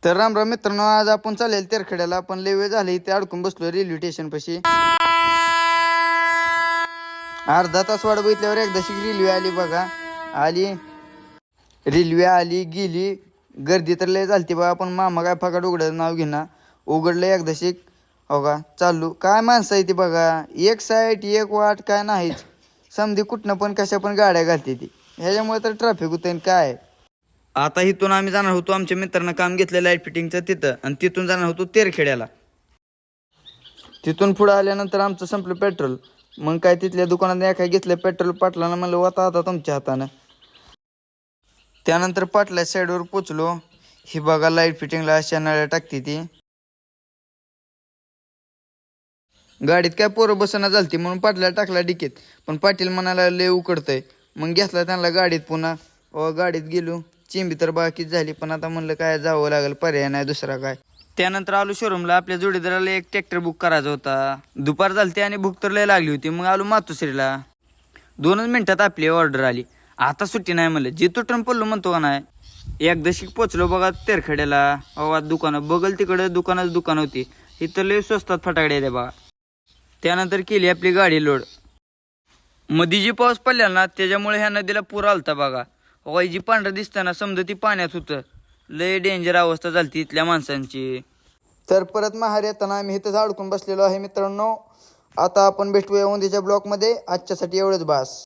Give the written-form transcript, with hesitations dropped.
तर राम राम मित्रांनो, आज आपण चालेल तेरखेड्याला. पण लय वेळ झाली इथे अडकून बसलो रेल्वे स्टेशन पाशी. अर्धा तास वाट बघितल्यावर एकदाशी रेल्वे आली बघा. आली रेल्वे आली गेली. गर्दी तर लय झालती बघा. पण मामा काय फकाट उघडायचं नाव घेणार. उघडलं एकदाशी. हो का चालू काय माणसं आहे ती बघा. एक साईड एक वाट काय नाहीच. समधी कुठनं पण कशा पण गाड्या घालते ती. ह्याच्यामुळे तर ट्रॅफिक होतं काय. आता इथून आम्ही जाणार होतो, आमच्या मित्रांनं काम घेतलं लाईट फिटिंगचं तिथं, आणि तिथून जाणार होतो तेरखेड्याला. तिथून पुढं आल्यानंतर आमचं संपलं पेट्रोल. मग काय तिथल्या दुकानात काय घेतलं पेट्रोल. पाटलानं म्हणलं होता आता तुमच्या हातानं. त्यानंतर पाटला साईडवर पोचलो. ही बघा लाईट फिटिंगला अशा नळ्या टाकते ती. गाडीत काय पोरं बसना झालती म्हणून पाटला टाकला डिकीत. पण पाटील म्हणाला लय उकडतंय. मग घेतला त्यांना गाडीत पुन्हा. गाडीत गेलो. चिंबी तर बाकीच झाली, पण आता म्हणलं काय जावं लागेल, पर्याय नाही दुसरा काय. त्यानंतर आलो शोरूमला. आपल्या जोडीदाराला एक ट्रॅक्टर बुक करायचा होता. दुपार झालती आणि भूक तर लय लागली होती. मग आलो मातोश्रीला. 2च मिनिटात आपली ऑर्डर आली. आता सुट्टी नाही म्हणलं, जे तुटून पडलो म्हणतो का नाही. एकदाशी पोचलो बघा तेरखेड्याला. दुकानं बगल तिकडे दुकान होती. इथं लय स्वस्तात फटाकडे येते बघा. त्यानंतर केली आपली गाडी लोड. मध्ये जी पाऊस पडला ना त्याच्यामुळे ह्या नदीला पूर आलता बघा. जी पांढरं दिसताना समजा ती पाण्यात होतं. लय डेंजर अवस्था झाली इथल्या माणसांची. तर परत महार येताना आम्ही इथंच अडकून बसलेलो आहे मित्रांनो. आता आपण भेटूया उद्याच्या ब्लॉकमध्ये. आजच्यासाठी एवढंच बास.